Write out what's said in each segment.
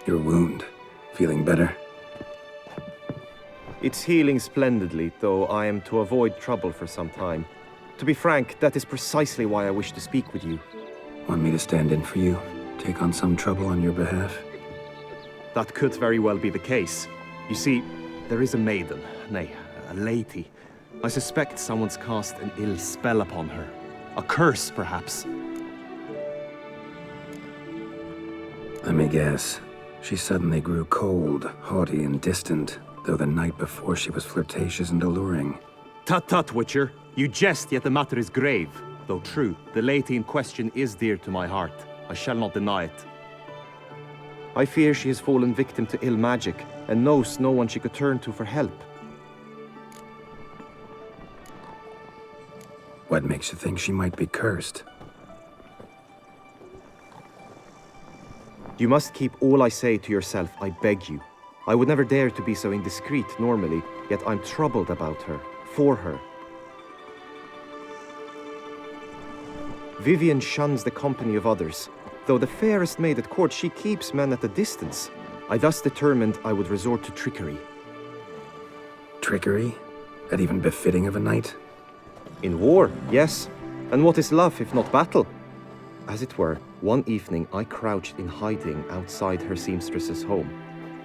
Your wound. Feeling better? It's healing splendidly, though I am to avoid trouble for some time. To be frank, that is precisely why I wish to speak with you. Want me to stand in for you? Take on some trouble on your behalf? That could very well be the case. You see, there is a maiden, nay, a lady. I suspect someone's cast an ill spell upon her. A curse, perhaps. Let me guess. She suddenly grew cold, haughty, and distant, though the night before she was flirtatious and alluring. Tut tut, Witcher. You jest, yet the matter is grave. Though true, the lady in question is dear to my heart. I shall not deny it. I fear she has fallen victim to ill magic, and knows no one she could turn to for help. What makes you think she might be cursed? You must keep all I say to yourself, I beg you. I would never dare to be so indiscreet normally, yet I'm troubled about her, for her. Vivian shuns the company of others. Though the fairest maid at court, she keeps men at a distance. I thus determined I would resort to trickery. Trickery? That even befitting of a knight? In war, yes. And what is love if not battle? As it were, one evening I crouched in hiding outside her seamstress's home.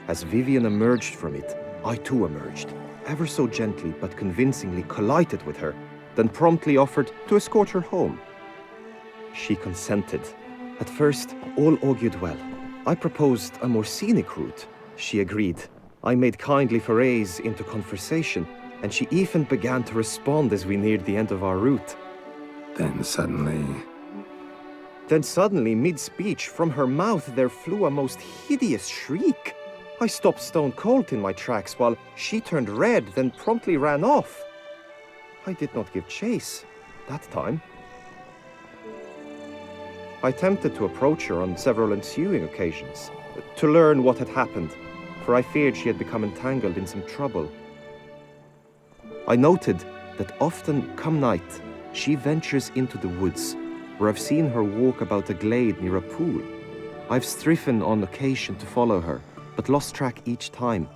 As Vivian emerged from it, I too emerged, ever so gently but convincingly collided with her, then promptly offered to escort her home. She consented. At first, all augured well. I proposed a more scenic route. She agreed. I made kindly forays into conversation, and she even began to respond as we neared the end of our route. Then suddenly, mid-speech, from her mouth there flew a most hideous shriek. I stopped stone cold in my tracks while she turned red, then promptly ran off. I did not give chase that time. I attempted to approach her on several ensuing occasions, to learn what had happened, for I feared she had become entangled in some trouble. I noted that often, come night, she ventures into the woods, where I've seen her walk about a glade near a pool. I've striven on occasion to follow her, but lost track each time.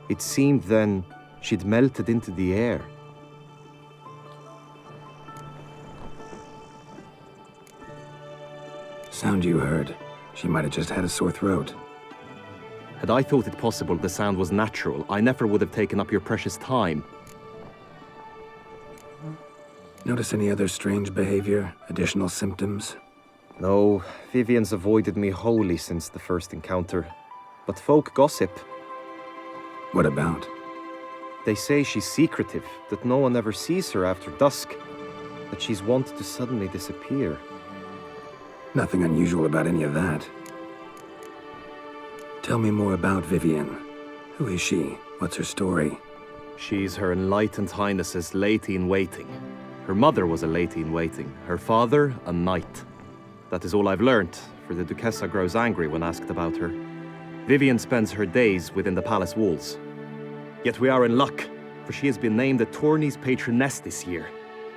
It seemed then she'd melted into the air. sound you heard. She might have just had a sore throat. Had I thought it possible the sound was natural, I never would have taken up your precious time. Notice any other strange behavior? Additional symptoms? No, Vivian's avoided me wholly since the first encounter. But folk gossip. What about? They say she's secretive, that no one ever sees her after dusk, that she's wont to suddenly disappear. Nothing unusual about any of that. Tell me more about Vivian. Who is she? What's her story? She's Her Enlightened Highness's lady-in-waiting. Her mother was a lady-in-waiting, her father a knight. That is all I've learnt, for the Duchessa grows angry when asked about her. Vivian spends her days within the palace walls. Yet we are in luck, for she has been named the tourney's patroness this year.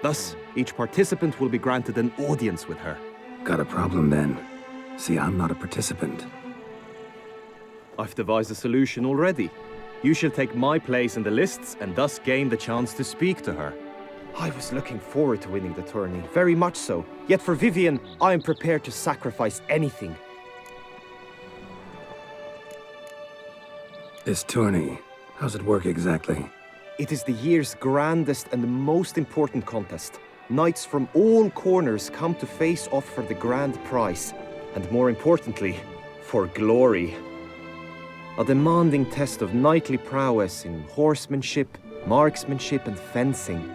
Thus, each participant will be granted an audience with her. Got a problem then. See, I'm not a participant. I've devised a solution already. You shall take my place in the lists and thus gain the chance to speak to her. I was looking forward to winning the tourney, very much so. Yet for Vivian, I am prepared to sacrifice anything. This tourney, how's it work exactly? It is the year's grandest and most important contest. Knights from all corners come to face off for the grand prize, and more importantly, for glory. A demanding test of knightly prowess in horsemanship, marksmanship, and fencing.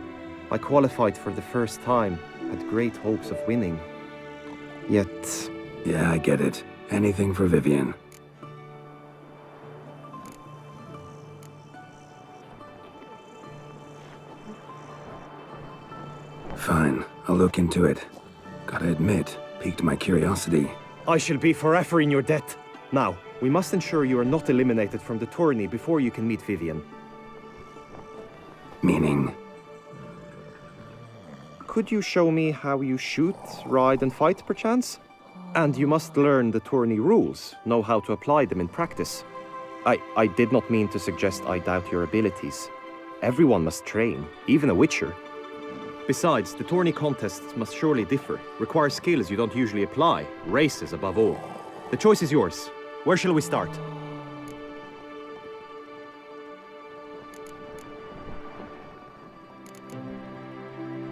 I qualified for the first time, had great hopes of winning. Yet... Yeah, I get it. Anything for Vivian. Fine, I'll look into it. Gotta admit, piqued my curiosity. I shall be forever in your debt. Now, we must ensure you are not eliminated from the tourney before you can meet Vivian. Meaning? Could you show me how you shoot, ride, and fight, perchance? And you must learn the tourney rules, know how to apply them in practice. I did not mean to suggest I doubt your abilities. Everyone must train, even a witcher. Besides, the tourney contests must surely differ, require skills you don't usually apply, races above all. The choice is yours. Where shall we start?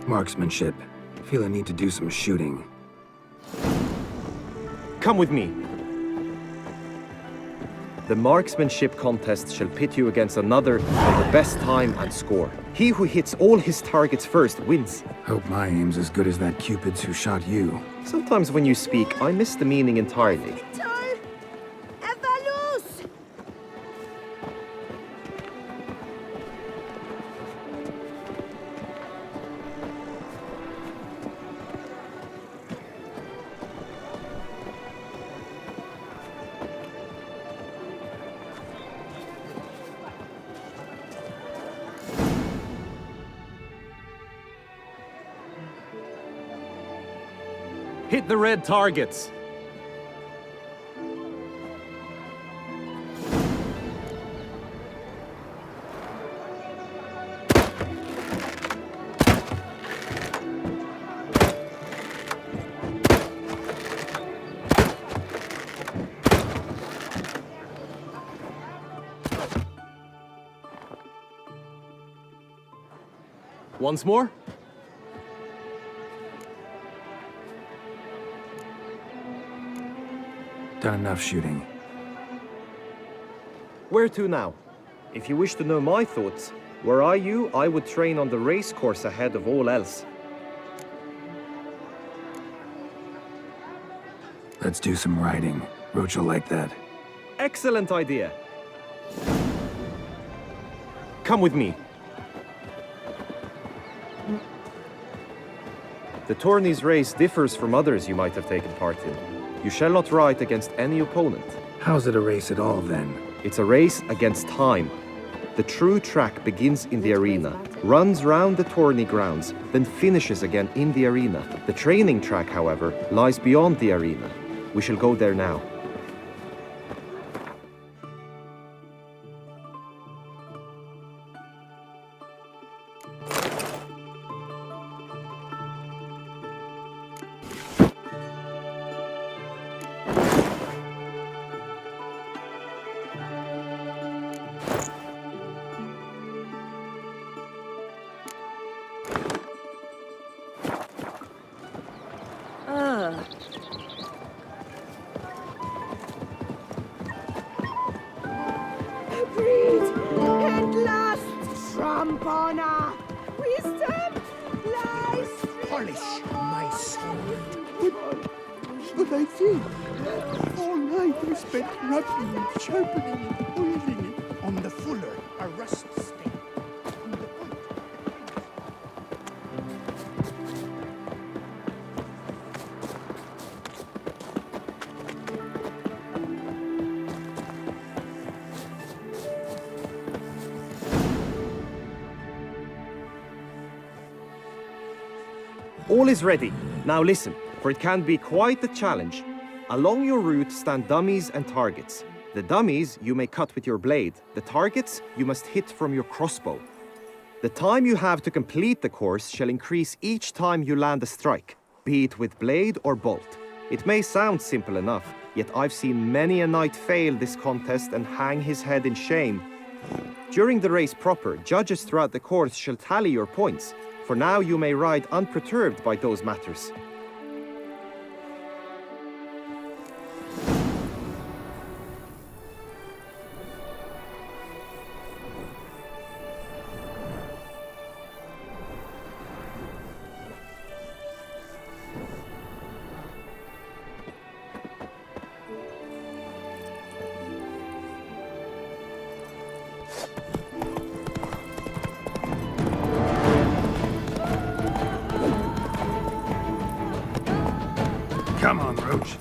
Marksmanship. Feel I need to do some shooting. Come with me. The marksmanship contest shall pit you against another for the best time and score. He who hits all his targets first wins. Hope my aim's as good as that Cupid's who shot you. Sometimes when you speak, I miss the meaning entirely. Hit the red targets! Once more? Done enough shooting. Where to now? If you wish to know my thoughts, were I you, I would train on the race course ahead of all else. Let's do some riding. Roach will like that. Excellent idea. Come with me. The tourney's race differs from others you might have taken part in. You shall not ride against any opponent. How's it a race at all, then? It's a race against time. The true track begins in the arena, runs round the tourney grounds, then finishes again in the arena. The training track, however, lies beyond the arena. We shall go there now. Breed and lust from honor, wisdom lies. Polish my sword. But I think all night I spent rubbing it, sharpening it, oiling it on the fuller, a rust stain. On the point. All is ready. Now listen, for it can be quite a challenge. Along your route stand dummies and targets. The dummies you may cut with your blade. The targets you must hit from your crossbow. The time you have to complete the course shall increase each time you land a strike, be it with blade or bolt. It may sound simple enough, yet I've seen many a knight fail this contest and hang his head in shame. During the race proper, judges throughout the course shall tally your points. For now you may ride unperturbed by those matters. Come on, Roach.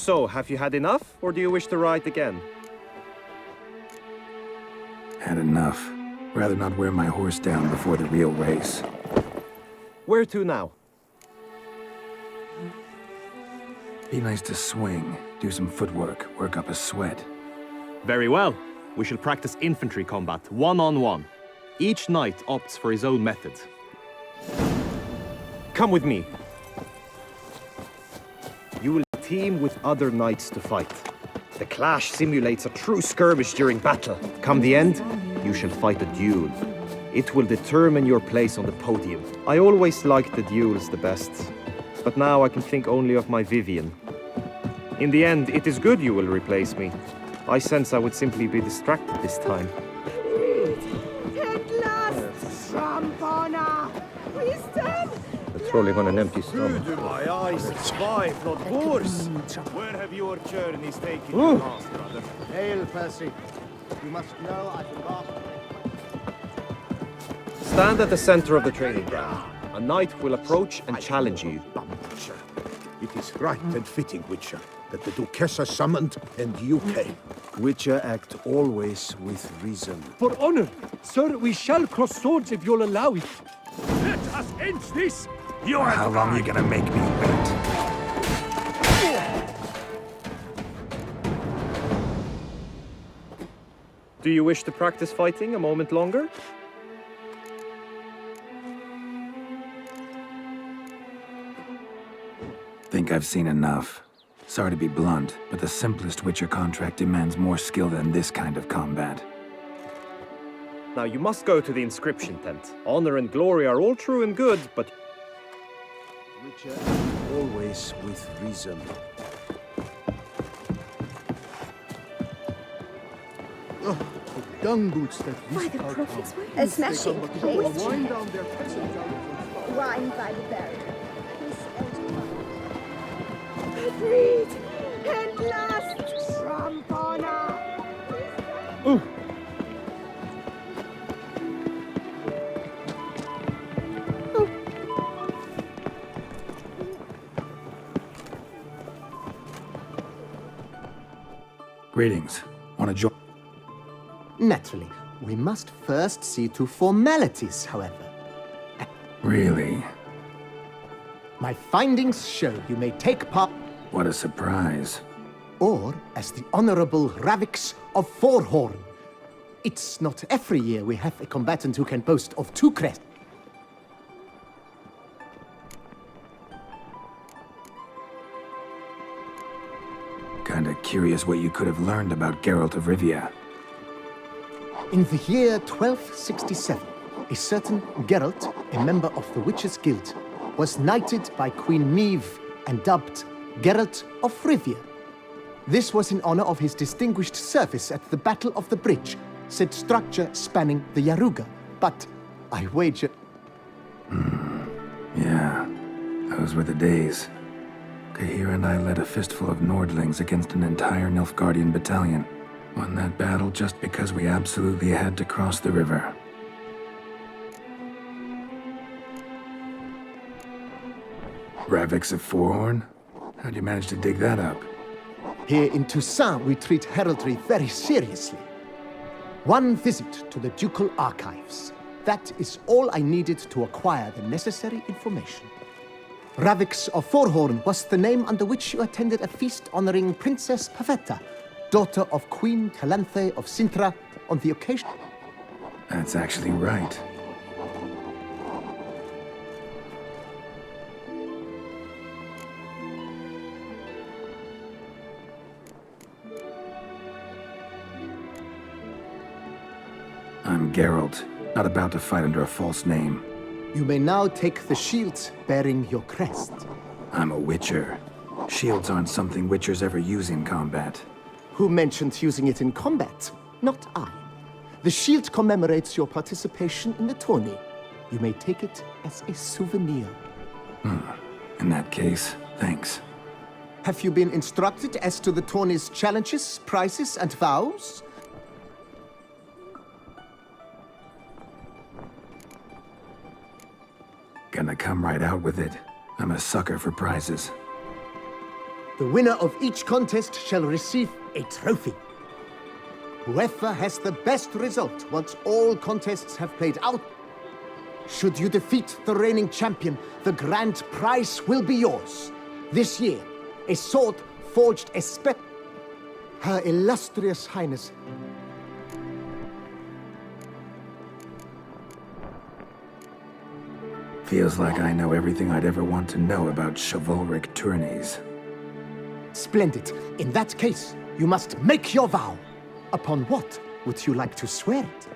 So, have you had enough, or do you wish to ride again? Had enough. Rather not wear my horse down before the real race. Where to now? Be nice to swing, do some footwork, work up a sweat. Very well. We shall practice infantry combat, one-on-one. Each knight opts for his own method. Come with me. You will team with other knights to fight. The clash simulates a true skirmish during battle. Come the end, you shall fight a duel. It will determine your place on the podium. I always liked the duels the best, but now I can think only of my Vivian. In the end, it is good you will replace me. I sense I would simply be distracted this time. At last, trump honor, wisdom. It's rolling on an empty stomach. My eyes, it's five, not worse. Where have your journeys taken you last, brother? Hail, Percy. You must know I forgot. Stand at the center of the training ground. A knight will approach and challenge you. Witcher. It is right and fitting, Witcher, that the Duchessa summoned and you came. Witcher act always with reason. For honor, sir, we shall cross swords if you'll allow it. Let us end this! How long you gonna make me wait? Do you wish to practice fighting a moment longer? Think I've seen enough. Sorry to be blunt, but the simplest Witcher contract demands more skill than this kind of combat. Now you must go to the inscription tent. Honor and glory are all true and good, but Witcher always with reason. Dung boots that By the prophets, a smashing place. wind down their peasant out. Wine by the barrier. Agreed. At last, trump honor. Greetings. Wanna join? Naturally. We must first see to formalities, however. Really? My findings show you may take part, What a surprise. or as the Honorable Ravix of Forhorn. It's not every year we have a combatant who can boast of two crests. Kinda curious what you could have learned about Geralt of Rivia. In the year 1267, a certain Geralt, a member of the Witches' Guild, was knighted by Queen Neve and dubbed Geralt of Rivia. This was in honor of his distinguished service at the Battle of the Bridge, said structure spanning the Yaruga. But I wager... Yeah, those were the days. Kahir and I led a fistful of Nordlings against an entire Nilfgaardian battalion. Won that battle just because we absolutely had to cross the river. Ravix of Forhorn? How'd you manage to dig that up? Here in Toussaint, we treat heraldry very seriously. One visit to the ducal archives. That is all I needed to acquire the necessary information. Ravix of Forhorn was the name under which you attended a feast honoring Princess Pavetta, daughter of Queen Calanthe of Sintra, on the occasion... That's actually right. I'm Geralt, not about to fight under a false name. You may now take the shield bearing your crest. I'm a Witcher. Shields aren't something Witchers ever use in combat. Who mentioned using it in combat? Not I. The shield commemorates your participation in the tourney. You may take it as a souvenir. In that case, thanks. Have you been instructed as to the tourney's challenges, prizes, and vows? Gonna come right out with it. I'm a sucker for prizes. The winner of each contest shall receive a trophy. Whoever has the best result once all contests have played out, should you defeat the reigning champion, the grand prize will be yours. This year, a sword forged Her illustrious highness. Feels like I know everything I'd ever want to know about chivalric tourneys. Splendid. In that case, you must make your vow. Upon what would you like to swear it?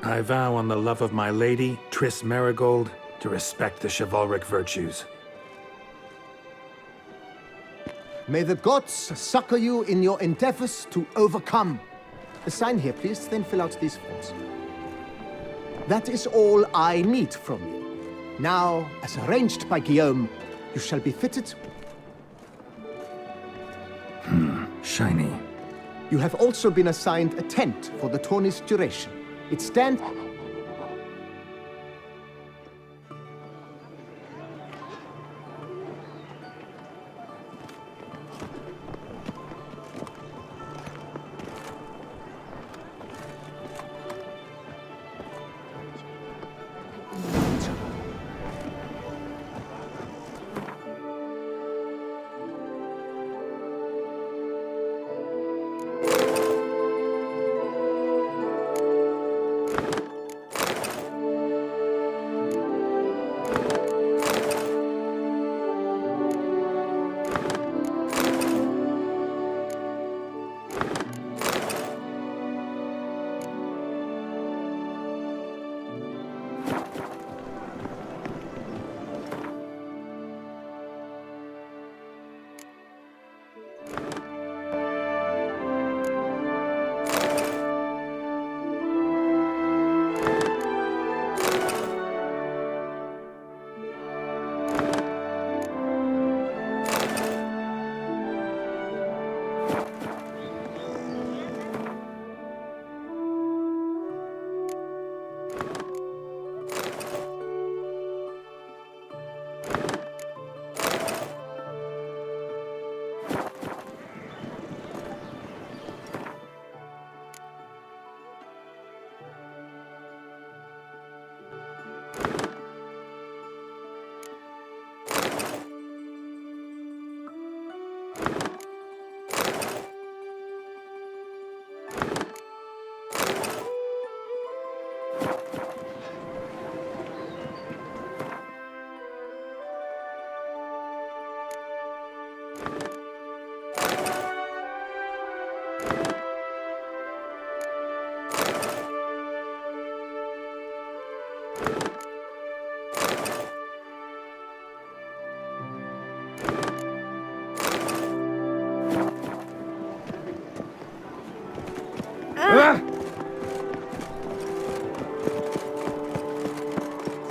I vow on the love of my lady, Triss Marigold, to respect the chivalric virtues. May the gods succor you in your endeavors to overcome. Sign here, please, then fill out these forms. That is all I need from you. Now, as arranged by Guillaume, you shall be fitted. Shiny. You have also been assigned a tent for the tourney's duration. It stands...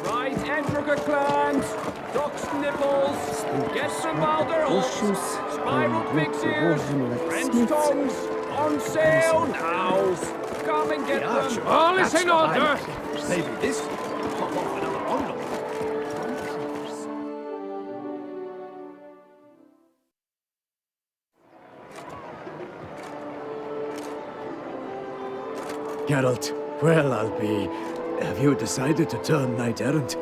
Right entroca clans, duck's nipples, get some balderhooks, spiral pig's ears, French tongues, on sale now. Come and get them. All is in order. Maybe this. Pop off another bundle. Geralt, well, I'll be... Have you decided to turn knight-errant?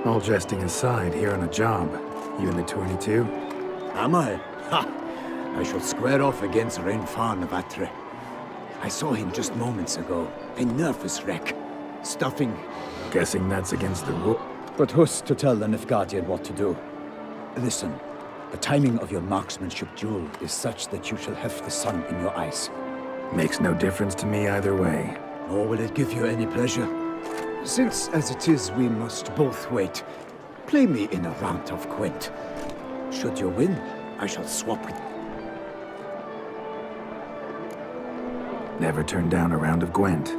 All jesting aside, here on a job. You in the tourney too? Am I? Ha! I shall square off against Rainfan of Atre. I saw him just moments ago. A nervous wreck. Stuffing. Guessing that's against the rule. But who's to tell the Nilfgaardian what to do? Listen, the timing of your marksmanship duel is such that you shall have the sun in your eyes. Makes no difference to me either way. Nor will it give you any pleasure. Since, as it is, we must both wait, play me in a round of Gwent. Should you win, I shall swap with... Never turn down a round of Gwent.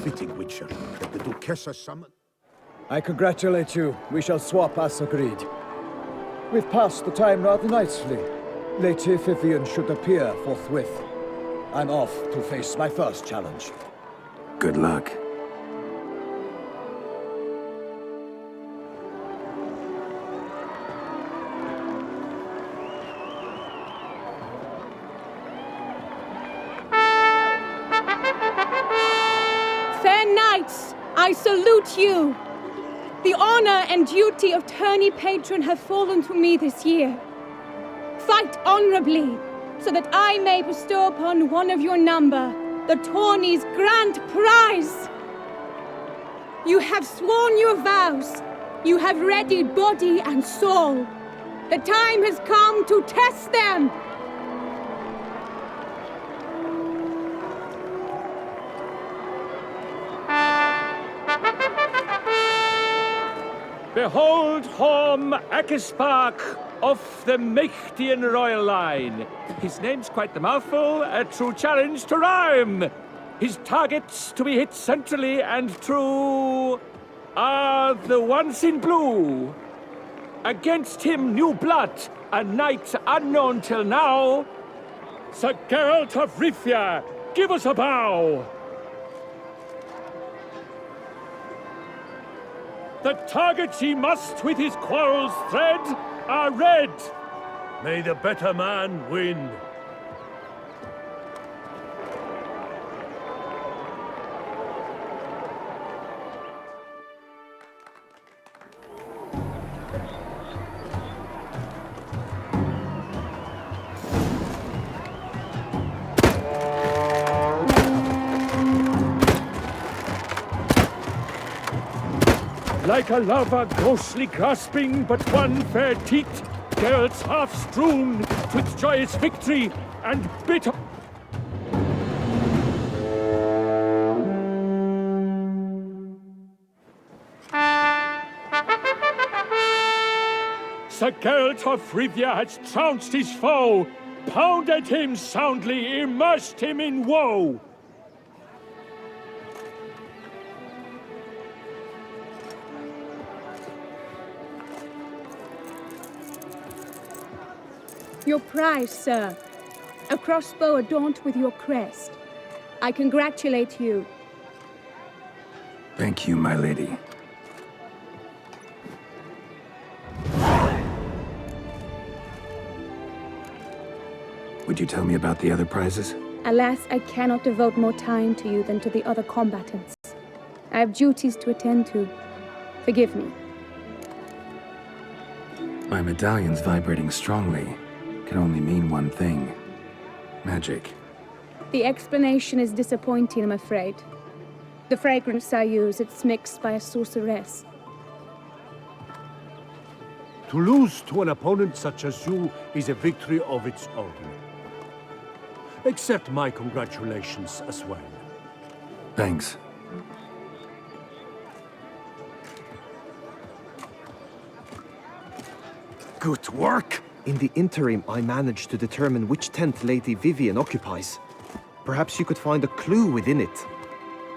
fitting, Witcher, that the Duchessa summon. I congratulate you. We shall swap as agreed. We've passed the time rather nicely. Lady Vivian should appear forthwith. I'm off to face my first challenge. Good luck. Fair knights, I salute you. The honor and duty of tourney patron have fallen to me this year. Fight honorably, so that I may bestow upon one of your number the tourney's grand prize. You have sworn your vows. You have readied body and soul. The time has come to test them. Behold Horm Akispark of the Mechtian royal line. His name's quite the mouthful, a true challenge to rhyme. His targets to be hit centrally and true are the ones in blue. Against him new blood, a knight unknown till now. Sir Geralt of Rivia, give us a bow. The targets he must with his quarrels thread are red. May the better man win. Like a lover ghostly grasping but one fair teat, girls half strewn with joyous victory and bitter. Sir Geralt of Rivia has trounced his foe, pounded him soundly, immersed him in woe. Your prize, sir. A crossbow adorned with your crest. I congratulate you. Thank you, my lady. Would you tell me about the other prizes? Alas, I cannot devote more time to you than to the other combatants. I have duties to attend to. Forgive me. My medallion's vibrating strongly. Can only mean one thing. Magic. The explanation is disappointing, I'm afraid. The fragrance I use, it's mixed by a sorceress. To lose to an opponent such as you is a victory of its own. Accept my congratulations as well. Thanks. Good work! In the interim, I managed to determine which tent Lady Vivian occupies. Perhaps you could find a clue within it.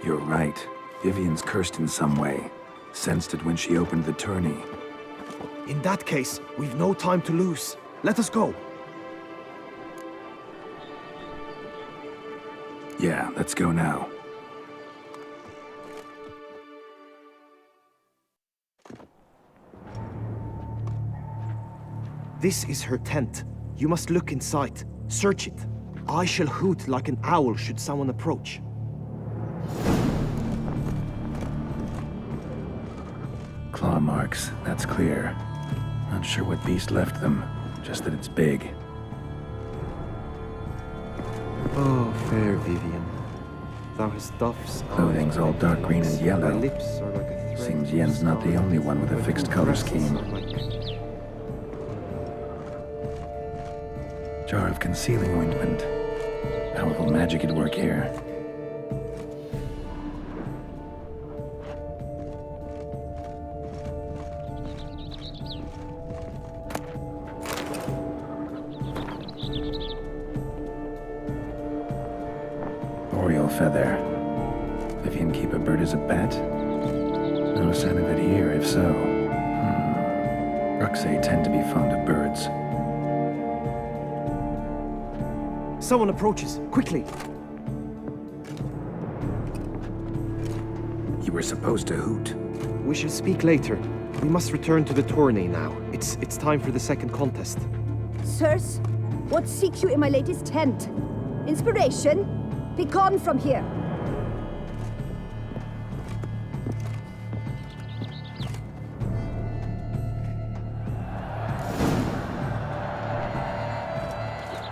You're right. Vivian's cursed in some way. Sensed it when she opened the tourney. In that case, we've no time to lose. Let us go. Yeah, let's go now. This is her tent. You must look inside. Search it. I shall hoot like an owl should someone approach. Claw marks, that's clear. Not sure what beast left them, just that it's big. Oh, fair Vivian. Thou hast dove's eyes. Clothing's all dark green and yellow. Thy lips are like a thread. Seems Yen's not the only one with a fixed color scheme. Jar of concealing ointment. Powerful magic at work here. Oriole feather. Vivian keep a bird as a pet? No sign of it here, if so. Ruxay tend to be fond of birds. Someone approaches. Quickly! You were supposed to hoot. We shall speak later. We must return to the tourney now. It's time for the second contest. Sirs, what seek you in my latest tent? Inspiration? Be gone from here.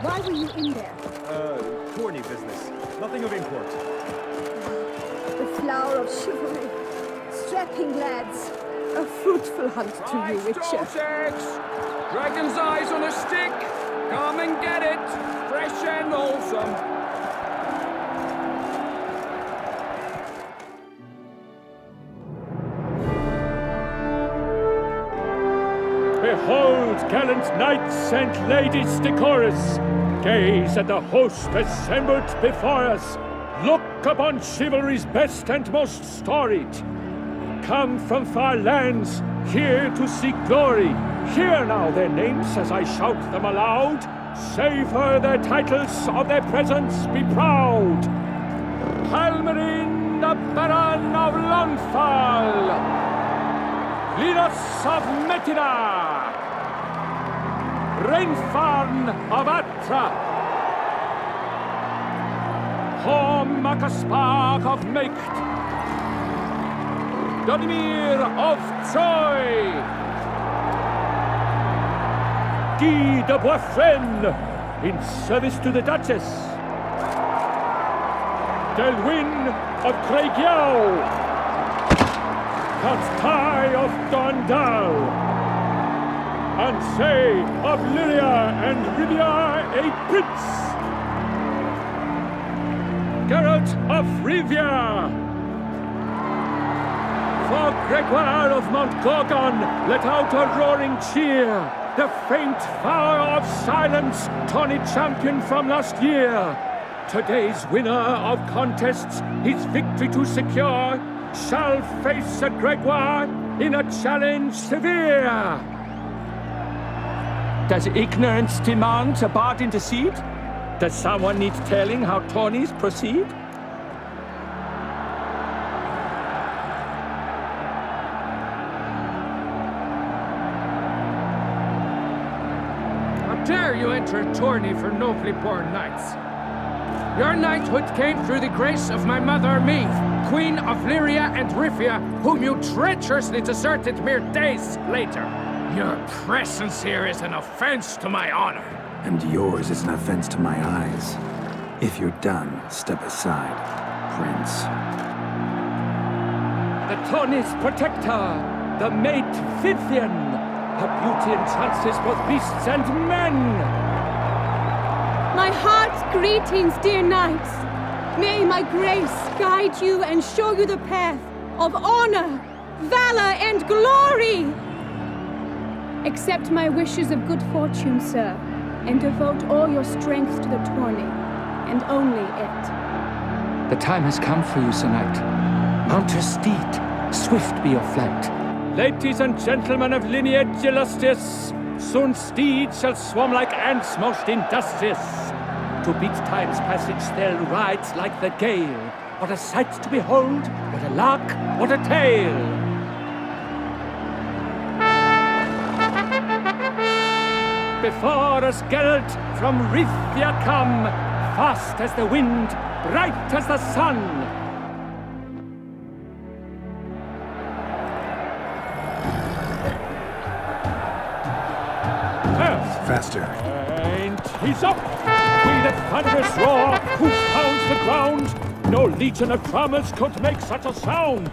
Why were you in there? Tourney business. Nothing of import. The flower of chivalry. Strapping lads. A fruitful hunt to you, Witcher. Stone's eggs! Dragon's eyes on a stick! Come and get it! Fresh and wholesome! Behold, gallant knights and ladies decorous! Gaze at the host assembled before us! Look upon chivalry's best and most storied! Come from far lands, here to seek glory. Hear now their names as I shout them aloud. Savor their titles, of their presence be proud. Halmarin, the Baron of Lonfal. Linus of Metina. Rainfarn of Atra. Horm Makaspark of Meikt. Donimir of Troy! Guy de Boisfren, in service to the Duchess. Delwyn of Craigiau. Count Tai of Dondal. Ansay of Lyria and Rivia a prince. Geralt of Rivia. For Gregoire of Mount Gorgon, let out a roaring cheer. The faint vow of silence, tourney champion from last year. Today's winner of contests, his victory to secure, shall face a Gregoire in a challenge severe. Does ignorance demand a bard intercede? Does someone need telling how tourneys proceed? Dare you enter a tourney for nobly born knights? Your knighthood came through the grace of my mother Maeve, Queen of Lyria and Rivia, whom you treacherously deserted mere days later. Your presence here is an offense to my honor. And yours is an offense to my eyes. If you're done, step aside, Prince. The tourney's protector, the mate Vivian. Her beauty entrances both beasts and men. My heart's greetings, dear knights. May my grace guide you and show you the path of honor, valor, and glory. Accept my wishes of good fortune, sir, and devote all your strength to the tourney, and only it. The time has come for you, Sir Knight. Mount your steed, swift be your flight. Ladies and gentlemen of lineage illustrious, soon steeds shall swarm like ants most industrious. To beat time's passage they'll ride like the gale. What a sight to behold, what a lark, what a tale! Before us Geralt from Rivia come, fast as the wind, bright as the sun. Faster. And he's up! With a thunderous roar, hoof pounds the ground. No legion of drummers could make such a sound.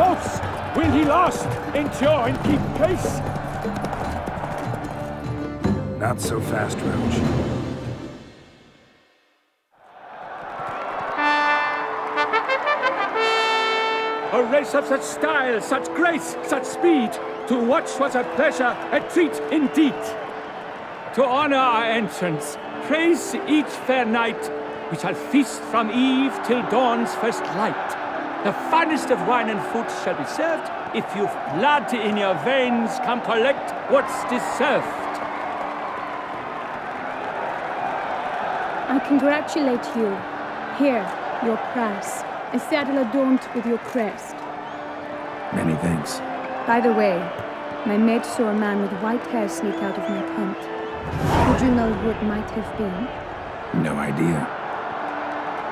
close. Will he last, endure, and keep pace? Not so fast, Roach. A race of such style, such grace, such speed. To watch was a pleasure, a treat indeed. To honor our entrance, praise each fair knight, we shall feast from eve till dawn's first light. The finest of wine and food shall be served. If you've blood in your veins, come collect what's deserved. I congratulate you. Here, your prize. A saddle adorned with your crest. Many thanks. By the way, my maid saw a man with white hair sneak out of my tent. Would you know who it might have been? No idea.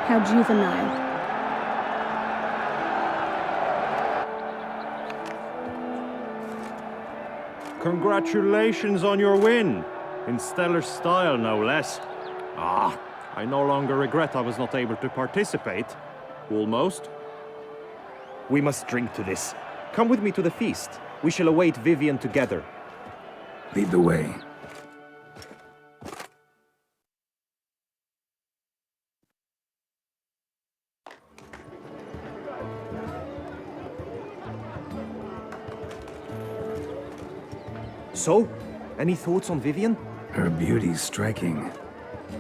How juvenile. Congratulations on your win. In stellar style, no less. I no longer regret I was not able to participate. Almost. We must drink to this. Come with me to the feast. We shall await Vivian together. Lead the way. So, any thoughts on Vivian? Her beauty's striking.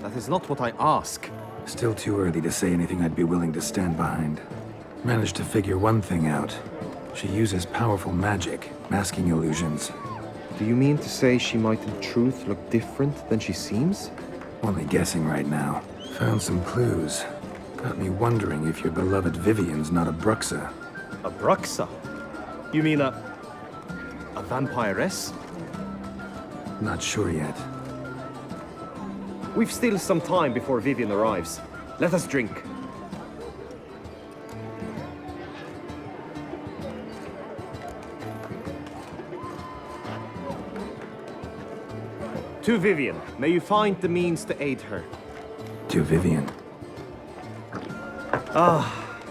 That is not what I ask. Still too early to say anything I'd be willing to stand behind. Managed to figure one thing out. She uses powerful magic, masking illusions. Do you mean to say she might in truth look different than she seems? Only guessing right now. Found some clues. Got me wondering if your beloved Vivian's not a Bruxa. A Bruxa? You mean a vampiress? Not sure yet. We've still some time before Vivian arrives. Let us drink. To Vivian, may you find the means to aid her. To Vivian.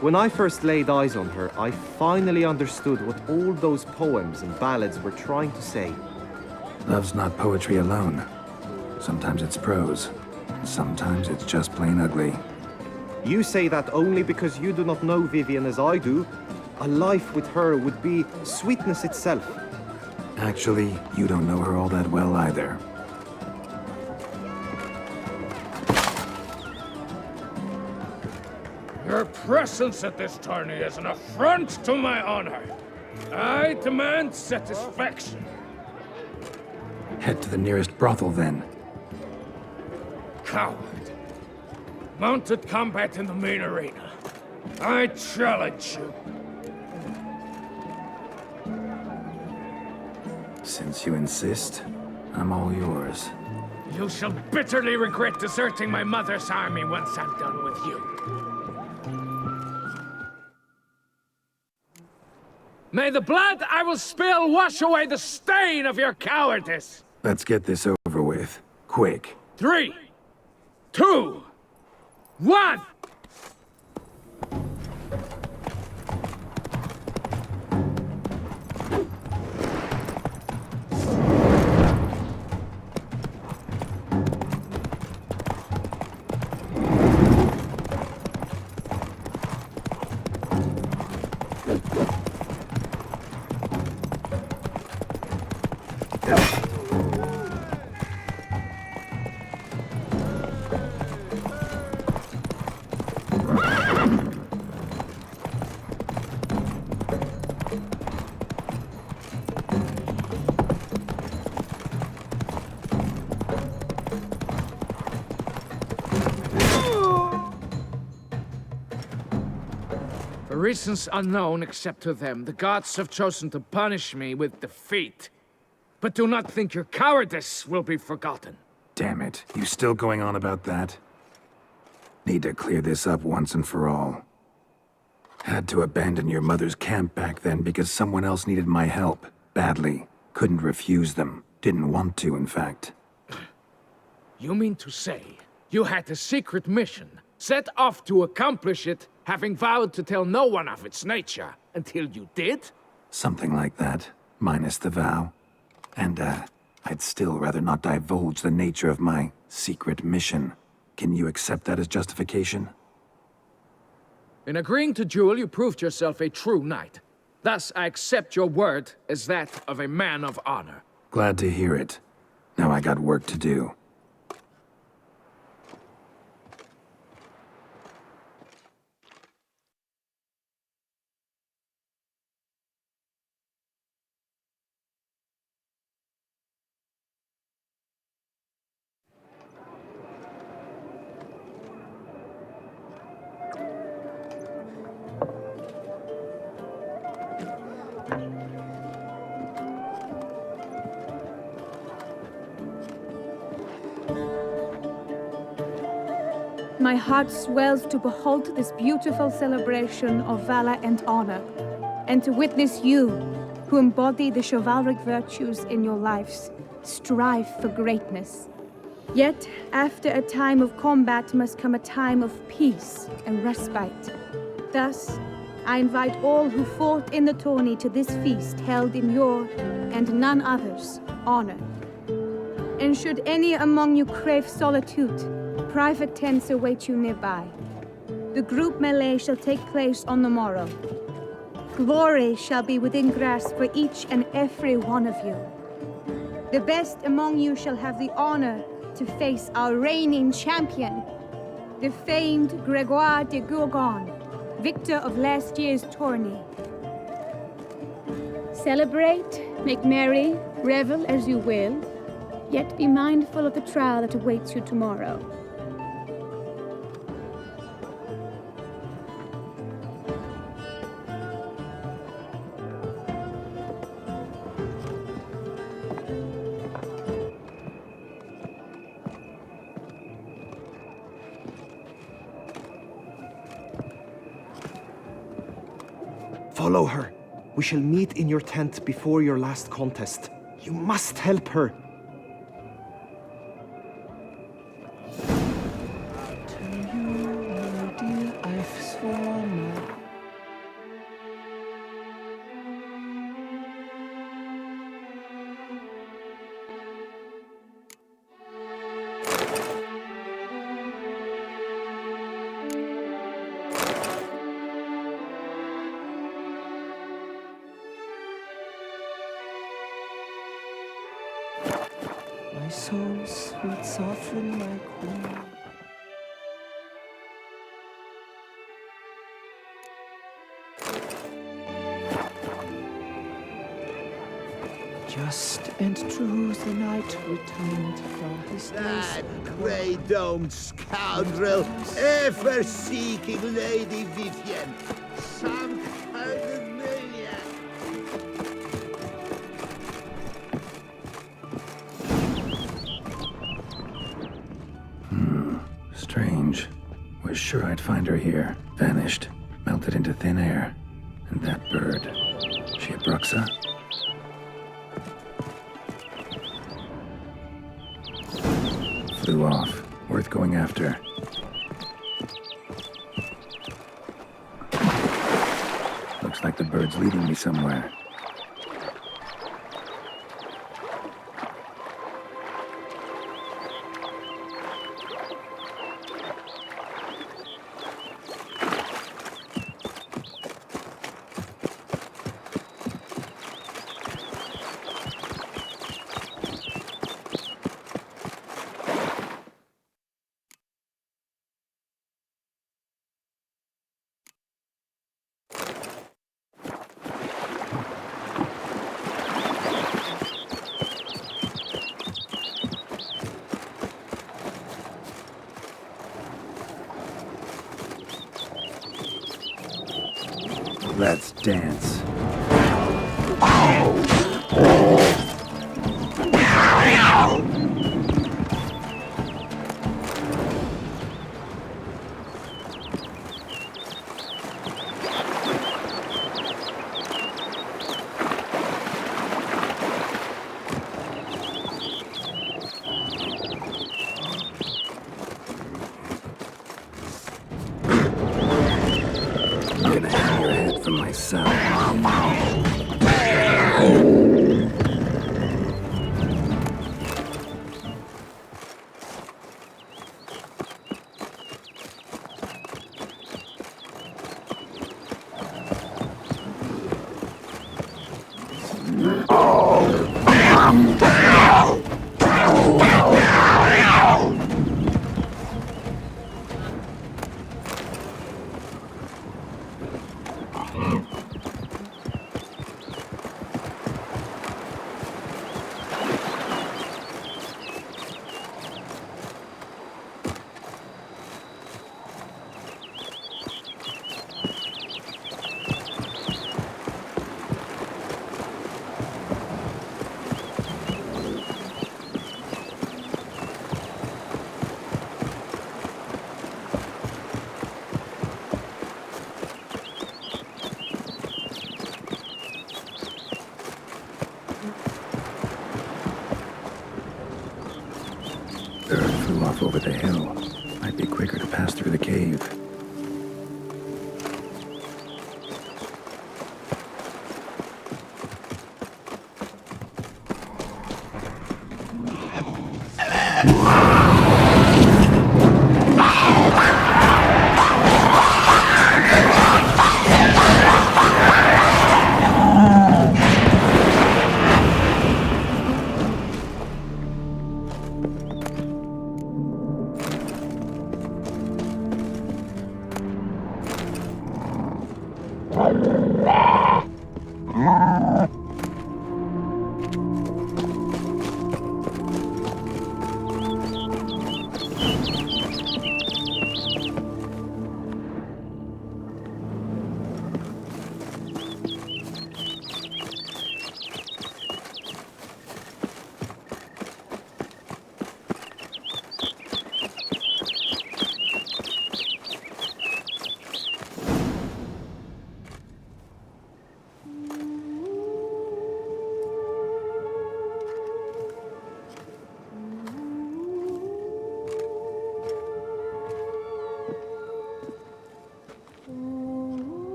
When I first laid eyes on her, I finally understood what all those poems and ballads were trying to say. Love's not poetry alone. Sometimes it's prose. Sometimes it's just plain ugly. You say that only because you do not know Vivian as I do. A life with her would be sweetness itself. Actually, you don't know her all that well either. Your presence at this tourney is an affront to my honor. I demand satisfaction. Head to the nearest brothel, then. Coward. Mounted combat in the main arena. I challenge you. Since you insist, I'm all yours. You shall bitterly regret deserting my mother's army once I'm done with you. May the blood I will spill wash away the stain of your cowardice! Let's get this over with. Quick. 3, 2, 1! For reasons unknown except to them, the gods have chosen to punish me with defeat. But do not think your cowardice will be forgotten. Damn it. You still going on about that? Need to clear this up once and for all. Had to abandon your mother's camp back then because someone else needed my help. Badly. Couldn't refuse them. Didn't want to, in fact. You mean to say you had a secret mission, set off to accomplish it, having vowed to tell no one of its nature until you did? Something like that, minus the vow. And, I'd still rather not divulge the nature of my secret mission. Can you accept that as justification? In agreeing to duel, you proved yourself a true knight. Thus, I accept your word as that of a man of honor. Glad to hear it. Now I got work to do. My heart swells to behold this beautiful celebration of valor and honor, and to witness you, who embody the chivalric virtues in your lives, strive for greatness. Yet, after a time of combat must come a time of peace and respite. Thus, I invite all who fought in the tourney to this feast held in your, and none other's, honor. And should any among you crave solitude, private tents await you nearby. The group melee shall take place on the morrow. Glory shall be within grasp for each and every one of you. The best among you shall have the honor to face our reigning champion, the famed Gregoire de Gourgon, victor of last year's tourney. Celebrate, make merry, revel as you will, yet be mindful of the trial that awaits you tomorrow. Follow her. We shall meet in your tent before your last contest. You must help her. My soul, sweet sovereign, my queen. Just and true the knight returned from his That grey-domed scoundrel, ever seeking Lady Vivienne. Some kind of maniac. Strange. Was sure I'd find her here. Vanished. Melted into thin air. And that bird. She a Bruxa? Flew off. Worth going after. Looks like the bird's leading me somewhere. Let's dance. cell. Bird flew off over the hill. Might be quicker to pass through the cave.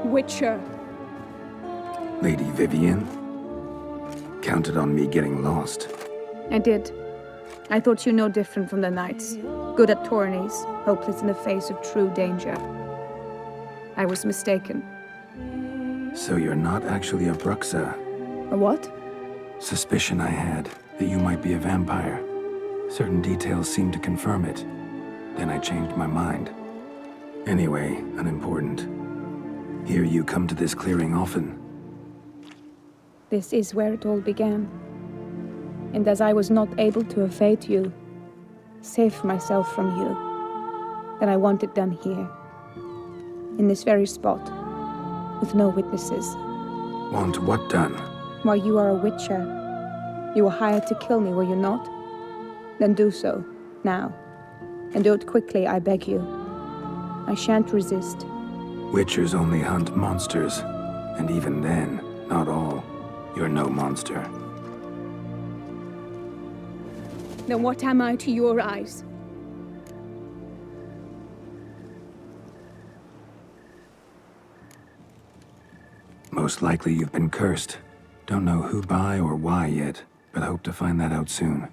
Witcher. Lady Vivienne? Counted on me getting lost. I did. I thought you no different from the knights. Good at tourneys, hopeless in the face of true danger. I was mistaken. So you're not actually a Bruxa? A what? Suspicion I had, that you might be a vampire. Certain details seemed to confirm it. Then I changed my mind. Anyway, unimportant. Here you come to this clearing often. This is where it all began. And as I was not able to evade you, save myself from you, then I want it done here. In this very spot, with no witnesses. Want what done? Why, you are a witcher. You were hired to kill me, were you not? Then do so, now. And do it quickly, I beg you. I shan't resist. Witchers only hunt monsters. And even then, not all. You're no monster. Then what am I to your eyes? Most likely you've been cursed. Don't know who by or why yet, but hope to find that out soon.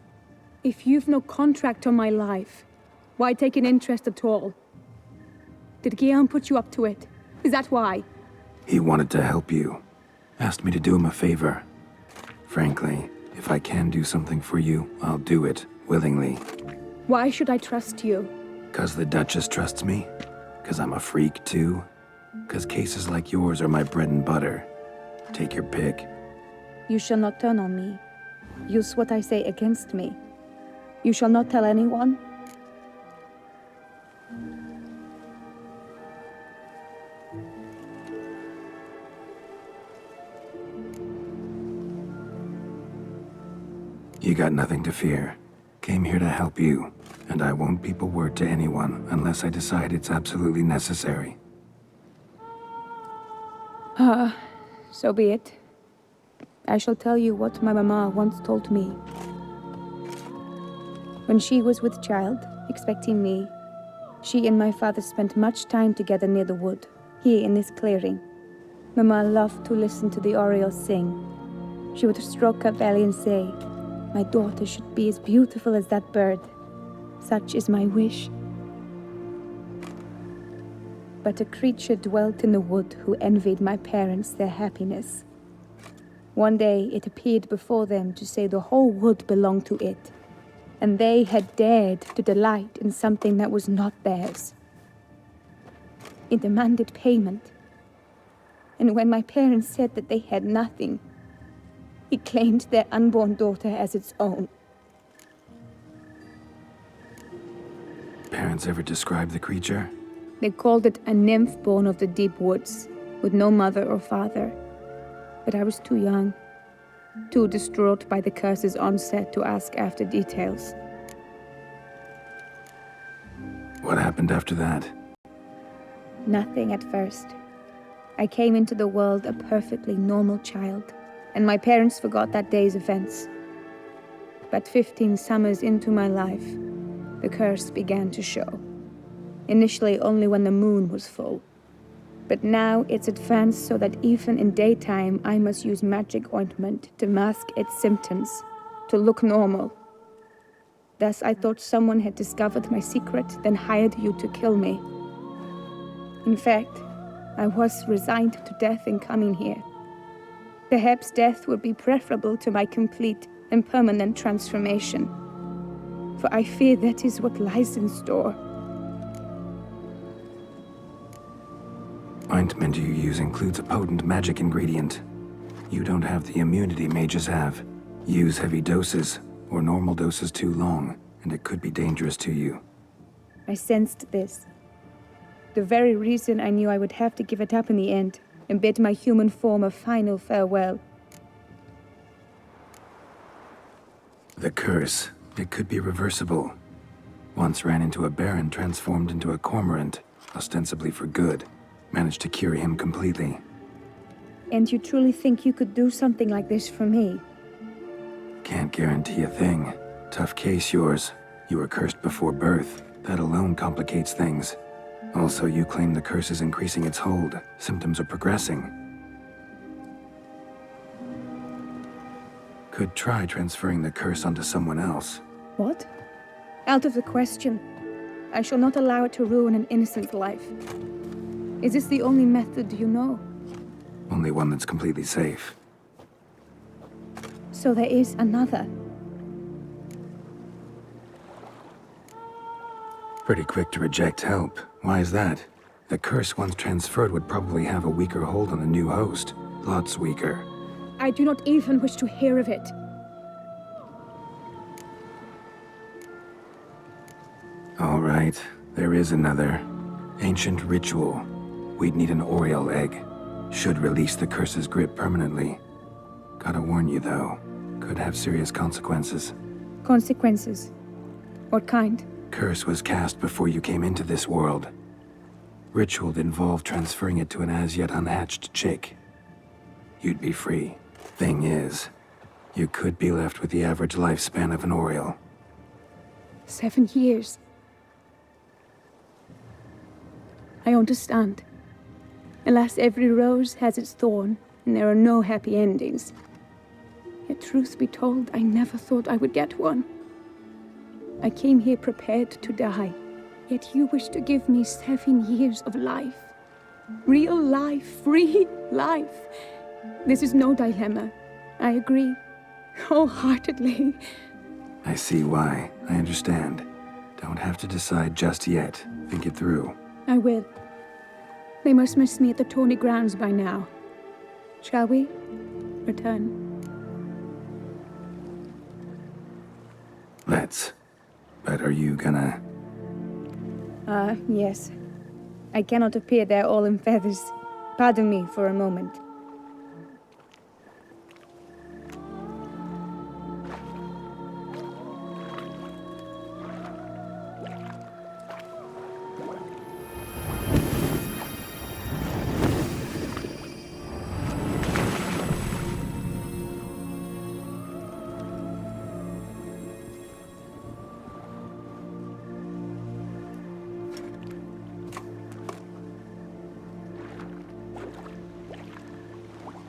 If you've no contract on my life, why take an interest at all? Did Guillaume put you up to it? Is that why? He wanted to help you. Asked me to do him a favor. Frankly, if I can do something for you, I'll do it, willingly. Why should I trust you? 'Cause the Duchess trusts me? 'Cause I'm a freak, too? 'Cause cases like yours are my bread and butter? Take your pick. You shall not turn on me. Use what I say against me. You shall not tell anyone? You got nothing to fear. Came here to help you, and I won't peep a word to anyone unless I decide it's absolutely necessary. So be it. I shall tell you what my mama once told me. When she was with child, expecting me, she and my father spent much time together near the wood, here in this clearing. Mama loved to listen to the orioles sing. She would stroke her belly and say, "My daughter should be as beautiful as that bird. Such is my wish." But a creature dwelt in the wood who envied my parents their happiness. One day it appeared before them to say the whole wood belonged to it, and they had dared to delight in something that was not theirs. It demanded payment, and when my parents said that they had nothing, it claimed their unborn daughter as its own. Parents ever describe the creature? They called it a nymph born of the deep woods, with no mother or father. But I was too young, too distraught by the curse's onset to ask after details. What happened after that? Nothing at first. I came into the world a perfectly normal child, and my parents forgot that day's events. But 15 summers into my life, the curse began to show. Initially only when the moon was full. But now it's advanced so that even in daytime I must use magic ointment to mask its symptoms, to look normal. Thus I thought someone had discovered my secret, then hired you to kill me. In fact, I was resigned to death in coming here. Perhaps death would be preferable to my complete and permanent transformation. For I fear that is what lies in store. Ointment you use includes a potent magic ingredient. You don't have the immunity mages have. Use heavy doses, or normal doses too long, and it could be dangerous to you. I sensed this. The very reason I knew I would have to give it up in the end, and bid my human form a final farewell. The curse, it could be reversible. Once ran into a baron transformed into a cormorant, ostensibly for good. Managed to cure him completely. And you truly think you could do something like this for me? Can't guarantee a thing. Tough case, yours. You were cursed before birth. That alone complicates things. Also, you claim the curse is increasing its hold. Symptoms are progressing. Could try transferring the curse onto someone else. What? Out of the question. I shall not allow it to ruin an innocent life. Is this the only method you know? Only one that's completely safe. So there is another. Pretty quick to reject help. Why is that? The curse once transferred would probably have a weaker hold on the new host. Lots weaker. I do not even wish to hear of it. All right, there is another. Ancient ritual. We'd need an Oriole egg. Should release the curse's grip permanently. Gotta warn you, though. Could have serious consequences. Consequences? What kind? Curse was cast before you came into this world. Ritual involved transferring it to an as-yet unhatched chick. You'd be free. Thing is, you could be left with the average lifespan of an Oriole. 7 years. I understand. Alas, every rose has its thorn, and there are no happy endings. Yet truth be told, I never thought I would get one. I came here prepared to die, yet you wish to give me 7 years of life. Real life, free life. This is no dilemma. I agree, wholeheartedly. I see why. I understand. Don't have to decide just yet. Think it through. I will. They must miss me at the tourney grounds by now. Shall we? Return. Let's. But are you gonna... Yes. I cannot appear there all in feathers. Pardon me for a moment.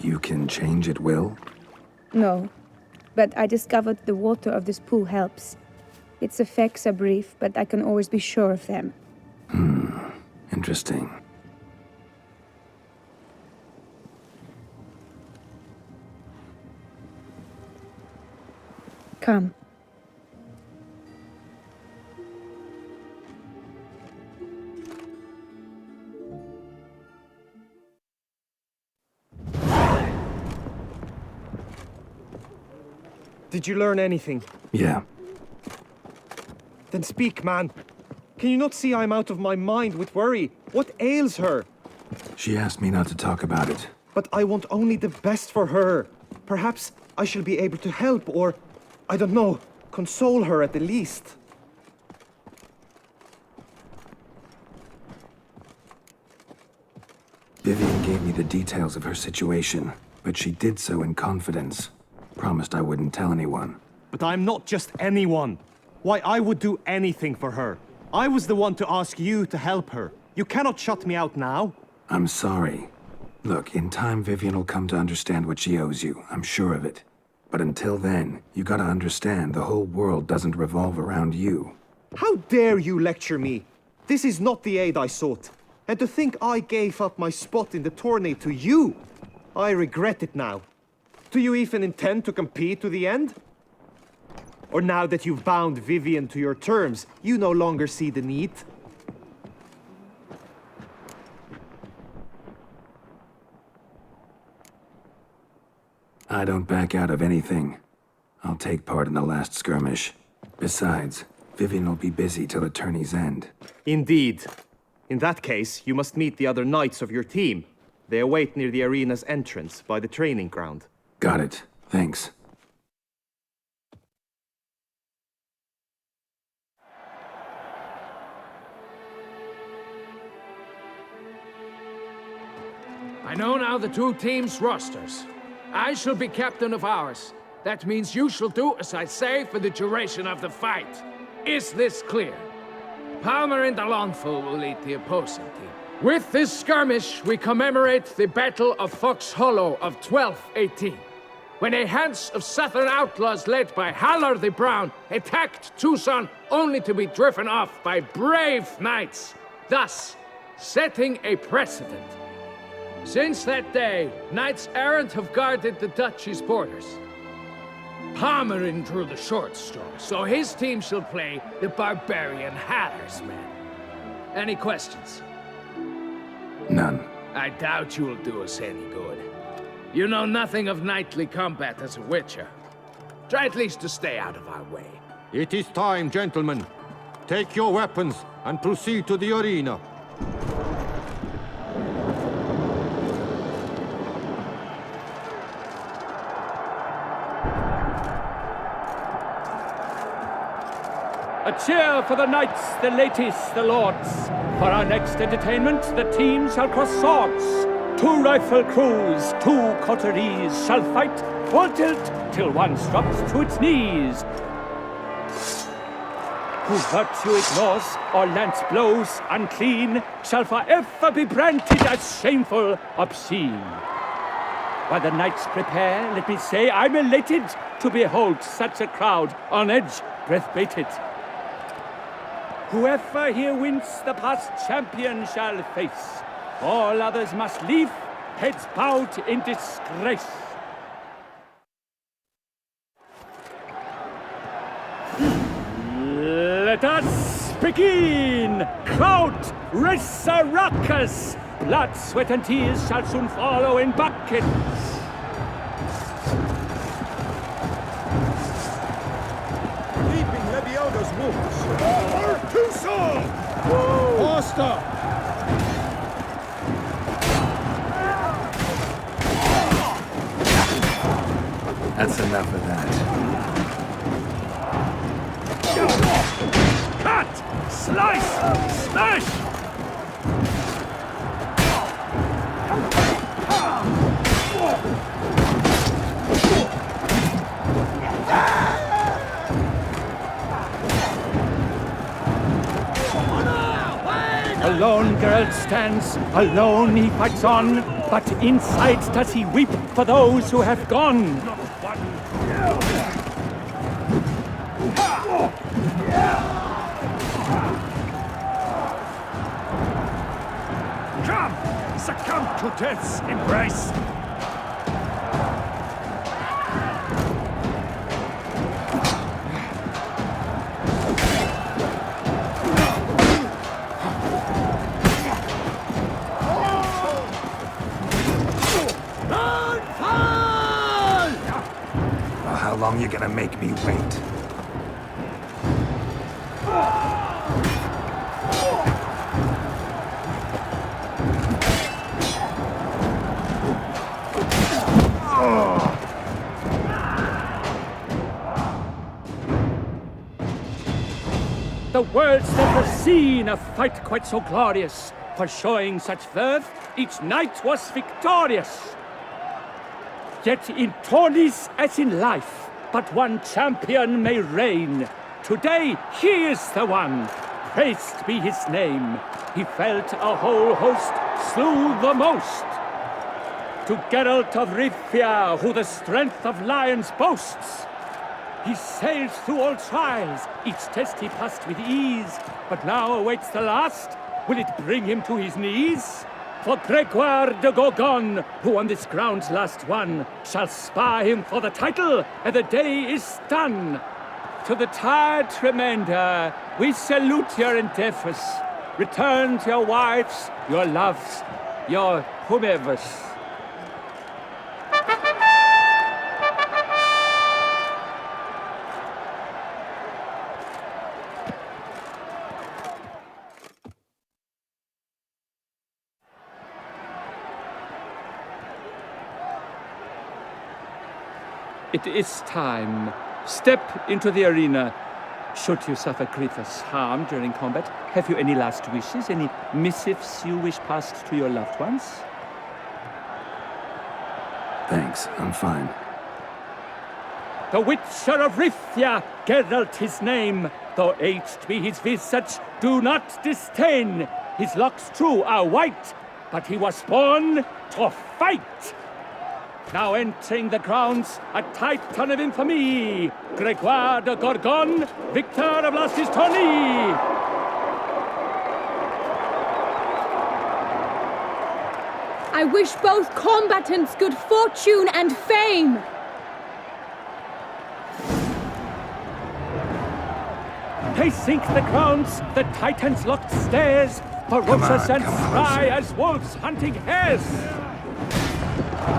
You can change at will? No, but I discovered the water of this pool helps. Its effects are brief, but I can always be sure of them. Interesting. Come. Did you learn anything? Yeah. Then speak, man. Can you not see I'm out of my mind with worry? What ails her? She asked me not to talk about it. But I want only the best for her. Perhaps I shall be able to help or, I don't know, console her at the least. Vivian gave me the details of her situation, but she did so in confidence. Promised I wouldn't tell anyone. But I'm not just anyone. Why, I would do anything for her. I was the one to ask you to help her. You cannot shut me out now. I'm sorry. Look, in time Vivian will come to understand what she owes you. I'm sure of it. But until then, you gotta understand the whole world doesn't revolve around you. How dare you lecture me? This is not the aid I sought. And to think I gave up my spot in the tourney to you, I regret it now. Do you even intend to compete to the end? Or now that you've bound Vivian to your terms, you no longer see the need? I don't back out of anything. I'll take part in the last skirmish. Besides, Vivian will be busy till the tourney's end. Indeed. In that case, you must meet the other knights of your team. They await near the arena's entrance, by the training ground. Got it. Thanks. I know now the two teams' rosters. I shall be captain of ours. That means you shall do as I say for the duration of the fight. Is this clear? Palmer and Alonfo will lead the opposing team. With this skirmish, we commemorate the Battle of Fox Hollow of 1218, when a Hans of Southern outlaws led by Haller the Brown attacked Tucson only to be driven off by brave knights, thus setting a precedent. Since that day, knights errant have guarded the duchy's borders. Palmerin drew the short straw, so his team shall play the barbarian Haller's men. Any questions? None. I doubt you will do us any good. You know nothing of knightly combat as a witcher. Try at least to stay out of our way. It is time, gentlemen. Take your weapons and proceed to the arena. A cheer for the knights, the ladies, the lords. For our next entertainment, the teams shall cross swords. 2 rifle crews, 2 coteries shall fight full tilt till one drops to its knees. Who virtue ignores or lance blows unclean shall forever be branded as shameful, obscene. While the knights prepare, let me say I'm elated to behold such a crowd on edge, breath-baited. Whoever here wins the past champion shall face. All others must leave, heads bowed in disgrace. Let us begin! Crowd, raise a ruckus! Blood, sweat, and tears shall soon follow in buckets. Keeping Lebioda's wounds. For Tucson! Faster! That's enough of that. Cut! Slice! Smash! Alone Geralt stands, alone he fights on. but inside does he weep for those who have gone. Come, succumb to death's embrace. How long you gonna make me wait? The world's never seen a fight quite so glorious. For showing such verve, each knight was victorious. Yet in tourneys as in life, but one champion may reign. Today, he is the one. Praised be his name. He felt a whole host, slew the most. To Geralt of Rivia, who the strength of lions boasts. He sailed through all trials, each test he passed with ease. But now awaits the last. Will it bring him to his knees? For Gregoire de Gorgon, who on this ground's last won, shall spar him for the title, and the day is done. To the tired Tremenda, we salute your endeavors. Return to your wives, your loves, your whomevers. It is time. Step into the arena. Should you suffer grievous harm during combat, have you any last wishes, any missives you wish passed to your loved ones? Thanks, I'm fine. The Witcher of Rithia, Geralt his name. Though aged be his visage, do not disdain. His locks true are white, but he was born to fight. Now entering the grounds, a titan of infamy, Gregoire de Gorgon, victor of last his tourney. I wish both combatants good fortune and fame. They sink the grounds, the titans locked stairs, ferocious and spry as wolves hunting hares.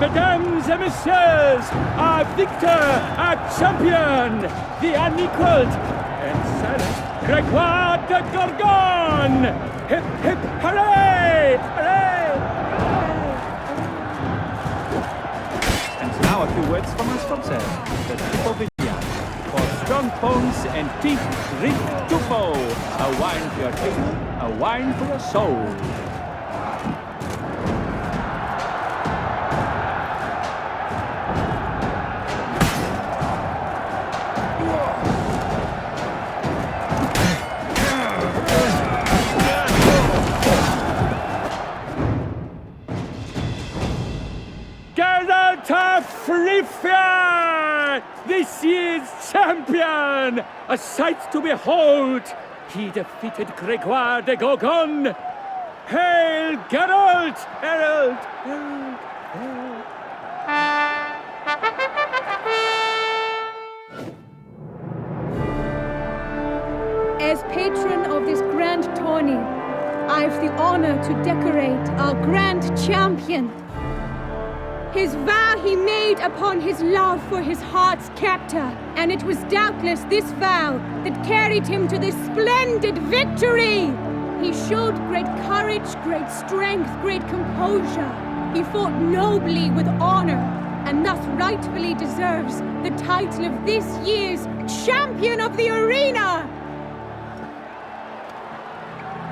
Mesdames et messieurs, our victor, our champion, the unequaled and silent Gregoire de Gorgon! Hip, hip, hooray! Hooray! And now a few words from our sponsor, the TW3 BAW. For strong bones and teeth, drink Tufo. A wine for your table, a wine for your soul. This year's champion! A sight to behold! He defeated Gregoire de Gorgon! Hail, Geralt! Herald! Herald! Herald! As patron of this grand tourney, I've the honor to decorate our grand champion. His vow he made upon his love for his heart's captor, and it was doubtless this vow that carried him to this splendid victory. He showed great courage, great strength, great composure. He fought nobly with honor, and thus rightfully deserves the title of this year's Champion of the Arena.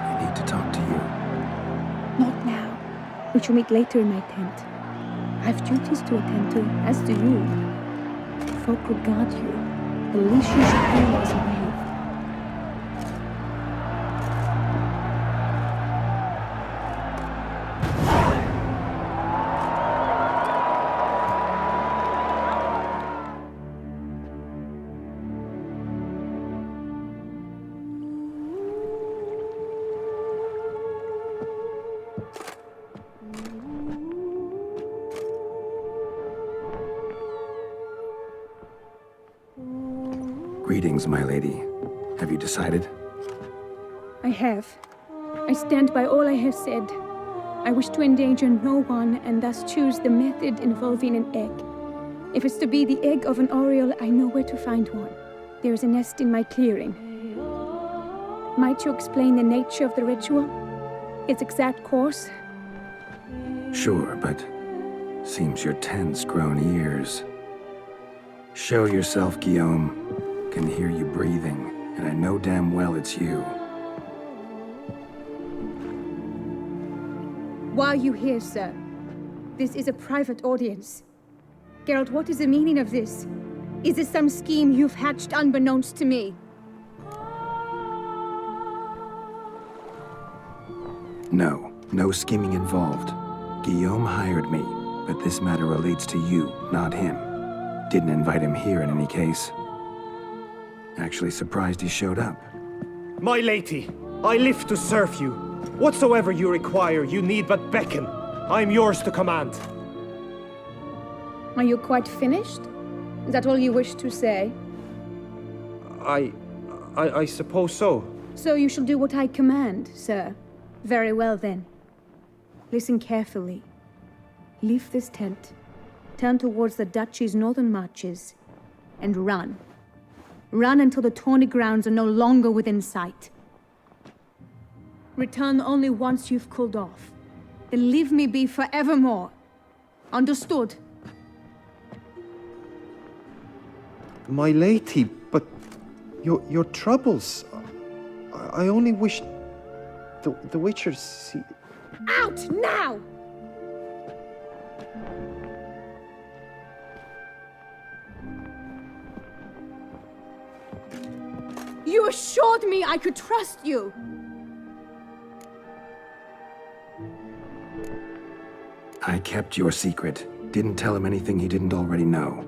I need to talk to you. Not now. We shall meet later in my tent. I have duties to attend to, as do you. Folk regard you. The least you should do is wave. Greetings, my lady. Have you decided? I have. I stand by all I have said. I wish to endanger no one and thus choose the method involving an egg. If it's to be the egg of an oriole, I know where to find one. There is a nest in my clearing. Might you explain the nature of the ritual? Its exact course? Sure, but seems you're tense, grown ears. Show yourself, Guillaume. Can hear you breathing, and I know damn well it's you. Why are you here, sir? This is a private audience. Geralt, what is the meaning of this? Is this some scheme you've hatched unbeknownst to me? No, no scheming involved. Guillaume hired me, but this matter relates to you, not him. Didn't invite him here in any case. Actually surprised he showed up. My lady, I live to serve you. Whatsoever you require, you need but beckon. I am yours to command. Are you quite finished? Is that all you wish to say? I suppose so. So you shall do what I command, sir. Very well then. Listen carefully. Leave this tent, turn towards the duchy's northern marches, and run. Run until the tawny grounds are no longer within sight. Return only once you've cooled off. Then leave me be forevermore. Understood? My lady, but your troubles. I only wish the Witchers see. Out now! You assured me I could trust you! I kept your secret. Didn't tell him anything he didn't already know.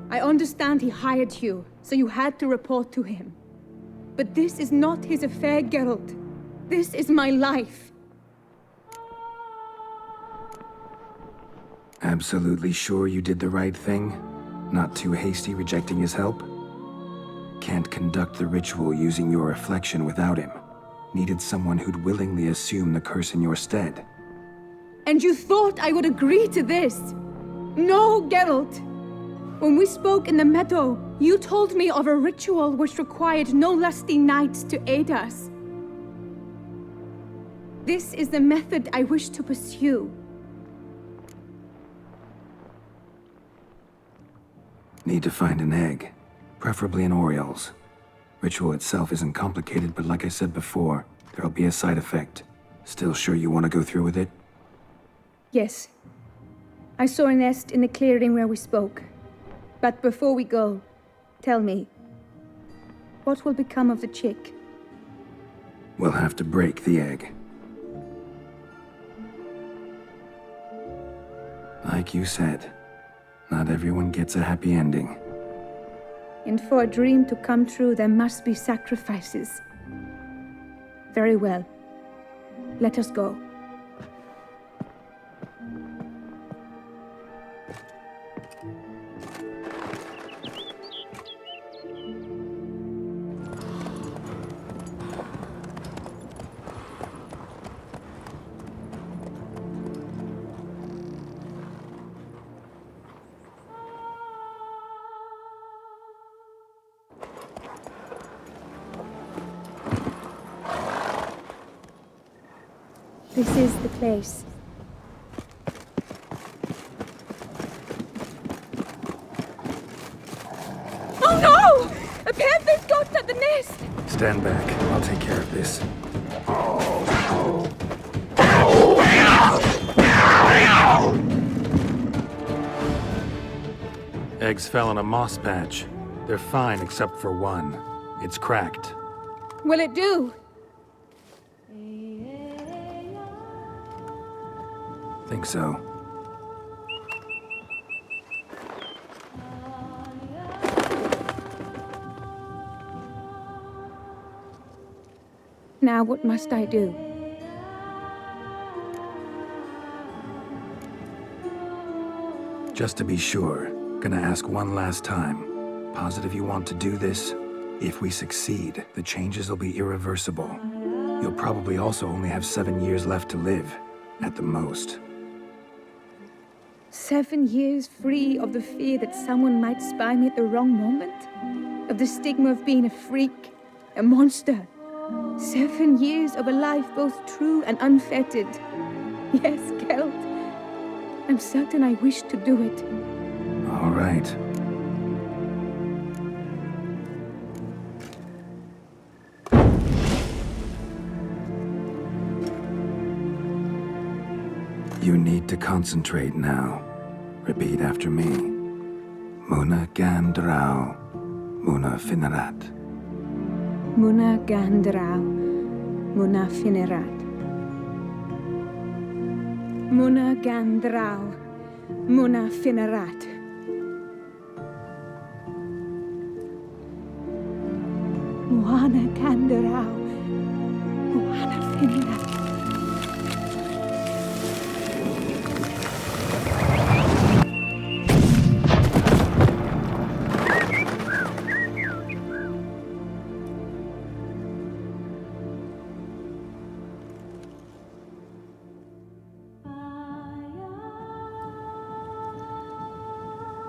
I understand he hired you, so you had to report to him. But this is not his affair, Geralt. This is my life. Absolutely sure you did the right thing? Not too hasty rejecting his help? Can't conduct the ritual using your reflection without him. Needed someone who'd willingly assume the curse in your stead. And you thought I would agree to this? No, Geralt! When we spoke in the meadow, you told me of a ritual which required no lusty knights to aid us. This is the method I wish to pursue. Need to find an egg, preferably an oriole's. Ritual itself isn't complicated, but like I said before, there'll be a side effect. Still sure you want to go through with it? Yes. I saw a nest in the clearing where we spoke. But before we go, tell me, what will become of the chick? We'll have to break the egg. Like you said, not everyone gets a happy ending. And for a dream to come true, there must be sacrifices. Very well. Let us go. This is the place. Oh no! A panther's got at the nest! Stand back. I'll take care of this. Eggs fell in a moss patch. They're fine except for one. It's cracked. Will it do? Think so. Now what must I do? Just to be sure, gonna ask one last time. Positive you want to do this? If we succeed, the changes will be irreversible. You'll probably also only have 7 years left to live, at the most. 7 years free of the fear that someone might spy me at the wrong moment? Of the stigma of being a freak, a monster? 7 years of a life both true and unfettered. Yes, Geralt. I'm certain I wish to do it. All right. You need to concentrate now. Repeat after me. Muna Gandrau, Muna Finerat. Muna Gandrau, Muna Finerat. Muna Gandrau, Muna Finerat. Muna Gandrau, Muna Finerat.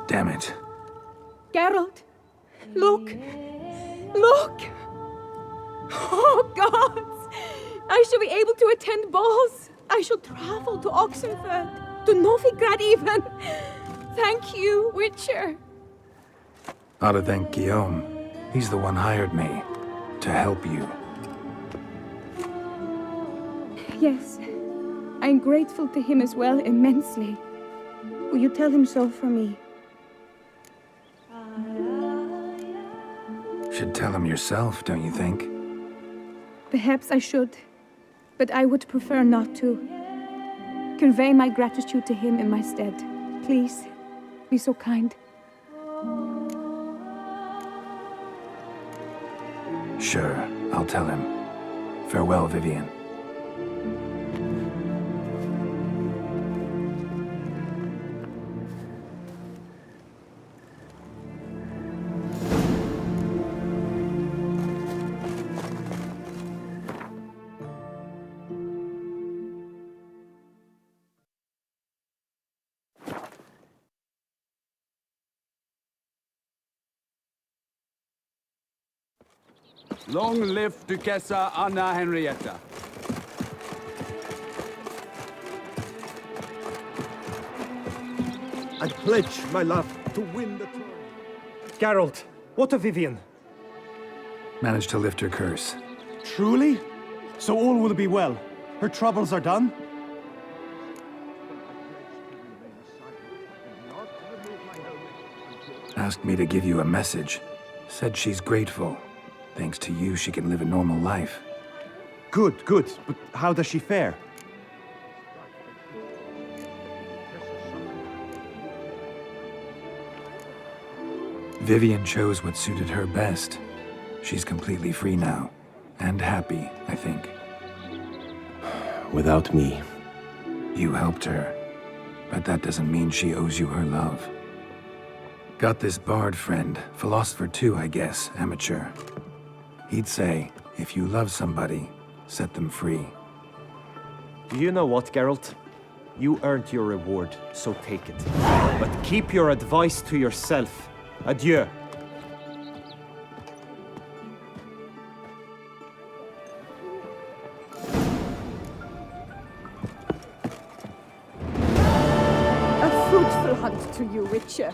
Damn it. Geralt, look! Look! Oh, gods! I shall be able to attend balls. I shall travel to Oxenfurt, to Novigrad even. Thank you, Witcher. Ought to thank Guillaume. He's the one hired me to help you. Yes, I'm grateful to him as well, immensely. Will you tell him so for me? Should tell him yourself, don't you think? Perhaps I should, but I would prefer not to. Convey my gratitude to him in my stead. Please, be so kind. Sure, I'll tell him. Farewell, Vivian. Long live Duchessa Anna Henrietta. I pledge my love to win the tournament. Geralt, what of Vivian? Managed to lift her curse. Truly? So all will be well. Her troubles are done? Asked me to give you a message. Said she's grateful. Thanks to you, she can live a normal life. Good, good. But how does she fare? Vivian chose what suited her best. She's completely free now. And happy, I think. Without me. You helped her. But that doesn't mean she owes you her love. Got this bard friend, philosopher too, I guess, amateur. He'd say, if you love somebody, set them free. Do you know what, Geralt? You earned your reward, so take it. But keep your advice to yourself. Adieu. A fruitful hunt to you, Witcher.